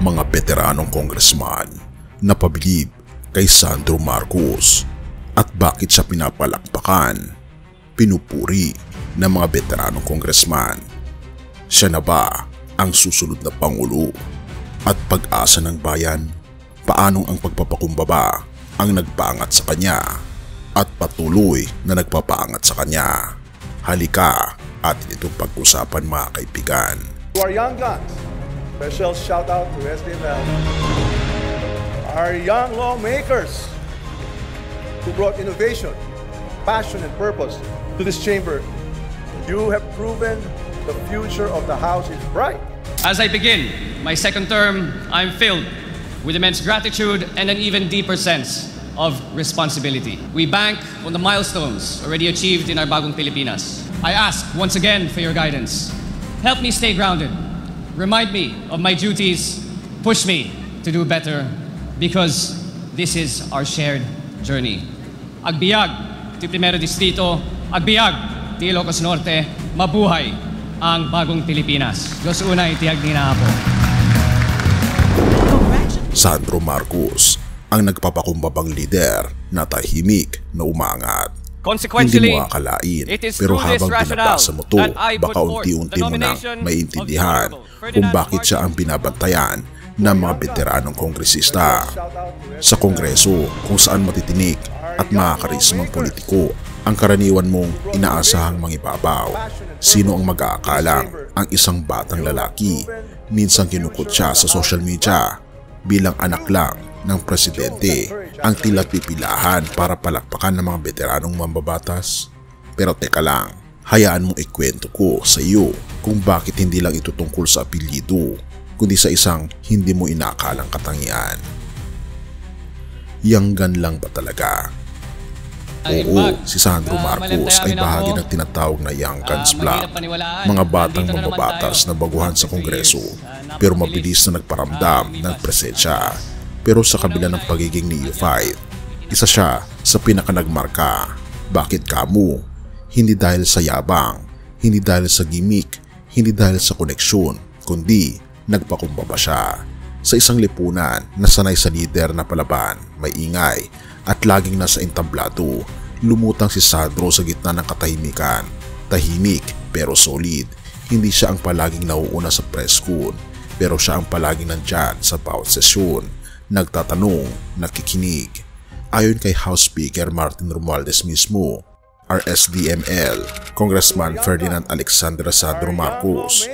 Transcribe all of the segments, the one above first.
mga veteranong congressman na pabilib kay Sandro Marcos at bakit siya pinapalakpakan, pinupuri ng mga veteranong congressman. Siya na ba ang susunod na Pangulo at pag-asa ng bayan? Paanong ang pagpapakumbaba ang nagpaangat sa kanya at patuloy na nagpapaangat sa kanya? Halika atin itong pag-usapan mga kaibigan. To our young guns, special shout out to SDML, our young lawmakers who brought innovation, passion and purpose to this chamber. You have proven the future of the House is bright. As I begin my second term, I'm filled with immense gratitude and an even deeper sense of responsibility. We bank on the milestones already achieved in our Bagong Pilipinas. I ask once again for your guidance. Help me stay grounded. Remind me of my duties. Push me to do better because this is our shared journey. Agbiag, ti Primero Distrito. Agbiag, ti Ilocos Norte. Mabuhay ang Bagong Pilipinas. Diyos unay, tiyag ni na po. Sandro Marcos, ang nagpapakumbabang lider na tahimik na umangat. Hindi mo akalain, pero habang binabasa mo to, baka unti-unti mo nang maintindihan kung bakit siya ang binabantayan ng mga veteranong kongresista. Sa kongreso kung saan matitinik at makakarismang politiko ang karaniwan mong inaasahang mangibabaw, sino ang mag-aakalang ang isang batang lalaki minsan kinukot siya sa social media bilang anak lang ng presidente ang tila pipilahan para palakpakan ng mga veteranong mambabatas? Pero teka lang, hayaan mong ikwento ko sa iyo kung bakit hindi lang ito tungkol sa apelyido, kundi sa isang hindi mo inakalang katangian. Yanggan lang ba talaga? Oo, si Sandro Marcos ay bahagi ng tinatawag na Young Guns Bloc, mga batang mambabatas na baguhan sa kongreso pero mabilis na nagparamdam ng presensya. Pero sa kabila ng pagiging neophyte, isa siya sa pinakanagmarka. Bakit kamo? Hindi dahil sa yabang, hindi dahil sa gimmick, hindi dahil sa koneksyon, kundi nagpakumbaba siya. Sa isang lipunan na sanay sa lider na palaban, may ingay at laging nasa entablado, lumutang si Sandro sa gitna ng katahimikan. Tahimik pero solid. Hindi siya ang palaging nauuna sa press con, pero siya ang palaging nandyan sa bawat sesyon. Nagtatanong, nakikinig. Ayon kay House Speaker Martin Romualdez mismo, RSDML, Congressman Ferdinand Alexander Sandro Marcos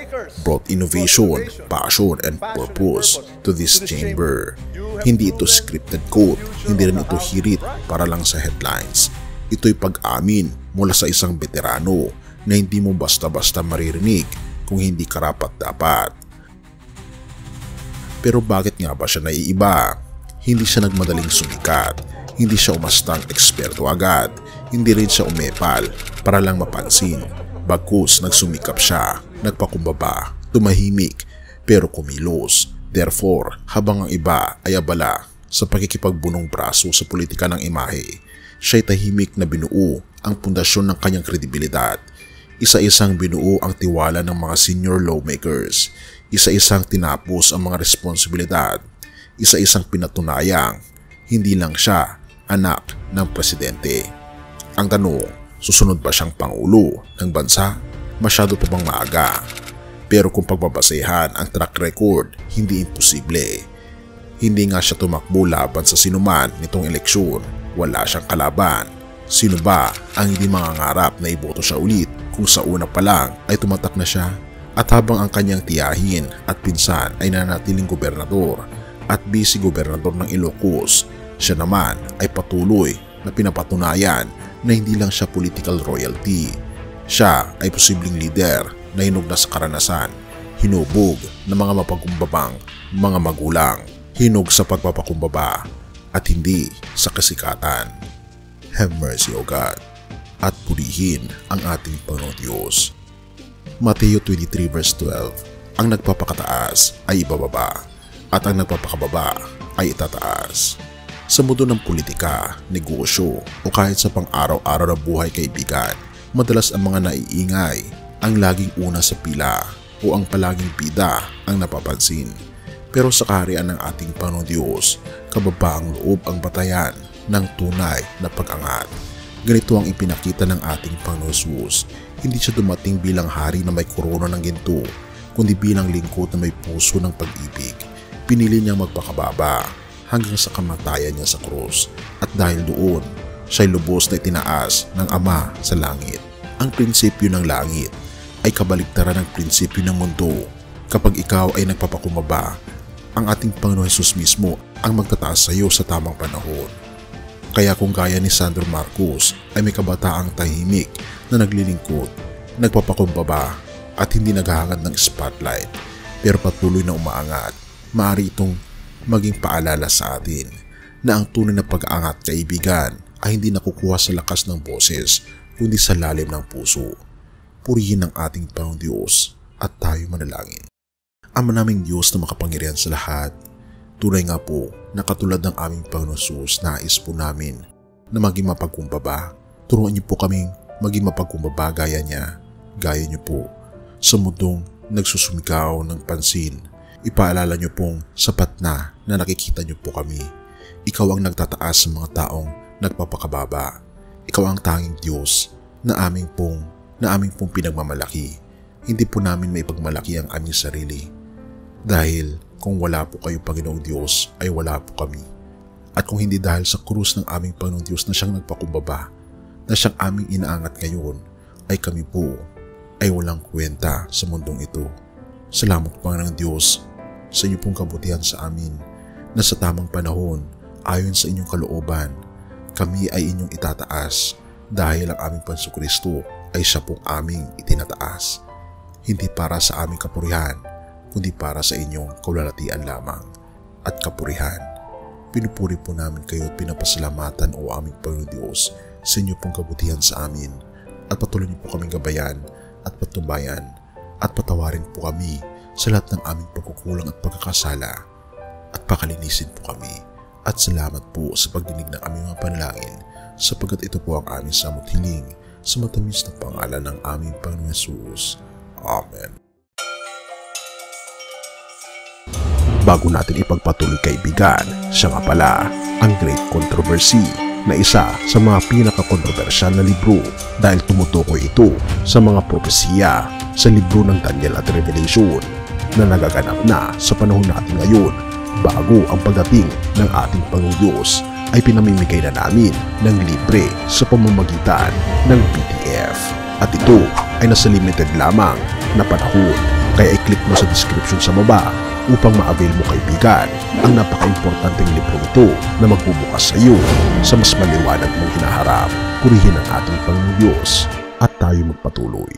brought innovation, passion, and purpose to this chamber. Hindi ito scripted quote, hindi rin ito hirit para lang sa headlines. Ito'y pag-amin mula sa isang veterano na hindi mo basta-basta maririnig kung hindi karapat-dapat. Pero bakit nga ba siya naiiba? Hindi siya nagmadaling sumikat, hindi siya umastang eksperto agad, hindi rin siya umepal para lang mapansin. Bagkus nagsumikap siya, nagpakumbaba, tumahimik, pero kumilos. Therefore, habang ang iba ay abala sa pakikipagbunong braso sa politika ng imahe, siya'y tahimik na binuo ang pundasyon ng kanyang kredibilidad. Isa-isang binuo ang tiwala ng mga senior lawmakers. Isa-isang tinapos ang mga responsibilidad, isa-isang pinatunayang hindi lang siya anak ng presidente. Ang tanong, susunod ba siyang Pangulo ng bansa? Masyado pa bang maaga? Pero kung pagbabasehan ang track record, hindi imposible. Hindi nga siya tumakbo laban sa sinuman nitong eleksyon, wala siyang kalaban. Sino ba ang hindi mangangarap na iboto siya ulit kung sa una pa lang ay tumatak na siya? At habang ang kanyang tiyahin at pinsan ay nanatiling gobernador at vice-gobernador ng Ilocos, siya naman ay patuloy na pinapatunayan na hindi lang siya political royalty. Siya ay posibleng leader na hinog na sa karanasan, hinubog ng mga mapagkumbabang mga magulang, hinog sa pagpapakumbaba at hindi sa kasikatan. Have mercy, O God, at purihin ang ating Panginoon Diyos. Mateo 23 verse 12, ang nagpapakataas ay ibababa at ang nagpapakababa ay itataas. Sa mundo ng politika, negosyo o kahit sa pang-araw-araw na buhay kaibigan, madalas ang mga naiingay ang laging una sa pila o ang palaging bida ang napapansin. Pero sa kaharian ng ating Panginoong Diyos, kababaang loob ang batayan ng tunay na pag-angat. Ganito ang ipinakita ng ating Panginoong Jesus. Hindi siya dumating bilang hari na may korona ng ginto, kundi bilang lingkod na may puso ng pag-ibig. Pinili niyang magpakababa hanggang sa kamatayan niya sa krus. At dahil doon, siya'y lubos na itinaas ng Ama sa langit. Ang prinsipyo ng langit ay kabaligtaran ng prinsipyo ng mundo. Kapag ikaw ay nagpapakumbaba, ang ating Panginoon Jesus mismo ang magtataas sa iyo sa tamang panahon. Kaya kung gaya ni Sandro Marcos ay may kabataang tahimik na naglilingkod, nagpapakumbaba at hindi naghahangad ng spotlight pero patuloy na umaangat, maaari itong maging paalala sa atin na ang tunay na pag-aangat, kaibigan, ay hindi nakukuha sa lakas ng boses kundi sa lalim ng puso. Purihin ang ating Panginoong Diyos at tayo manalangin. Ama naming Diyos na makapangyarihan sa lahat, tunay nga po na katulad ng aming Panginoon Jesus, nais po namin na maging mapagkumbaba. Turuan niyo po kaming maging mapagkumbaba gaya niya. Gaya niyo po sa mundong nagsusumigaw ng pansin. Ipaalala niyo pong sapat na nakikita niyo po kami. Ikaw ang nagtataas sa mga taong nagpapakababa. Ikaw ang tanging Diyos na aming pong pinagmamalaki. Hindi po namin may pagmalaki ang aming sarili. Dahil kung wala po kayo, Panginoong Diyos, ay wala po kami. At kung hindi dahil sa krus ng aming Panginoong Diyos na siyang nagpakumbaba, na siyang aming inaangat ngayon, ay kami po ay walang kwenta sa mundong ito. Salamat, Panginoong Diyos, sa inyong pong kabutihan sa amin, na sa tamang panahon, ayon sa inyong kalooban, kami ay inyong itataas dahil ang aming Panginoong Kristo ay siya pong aming itinataas. Hindi para sa aming kapurihan, kundi para sa inyong kaluwalhatian lamang at kapurihan. Pinupuri po namin kayo at pinapasalamatan, o aming Panginoong Diyos, sa inyo pong kabutihan sa amin, at patuloy niyo po kaming gabayan at patnubayan at patawarin po kami sa lahat ng aming pagkukulang at pagkakasala, at pakalinisin po kami. At salamat po sa pagdinig ng aming mga panalangin, sapagkat ito po ang aming samot hiling sa matamis na pangalan ng aming Panginoong Jesus. Amen. Bago natin ipagpatuloy, kaibigan, siya nga pala ang Great Controversy, na isa sa mga pinaka-kontrobersyal na libro dahil tumutukoy ito sa mga propesiya sa libro ng Daniel at Revelation na nagaganap na sa panahon natin ngayon. Bago ang pagdating ng ating Panginoong Diyos ay pinamimigay na namin ng libre sa pamamagitan ng PDF. At ito ay nasa limited lamang na panahon, kaya i-click mo sa description sa baba upang ma-avail mo, kaibigan, ang napaka-importanteng libro ito na magbubukas sa iyo sa mas maliwanag mong hinaharap. Purihin ang ating Panginoong Diyos at tayo magpatuloy.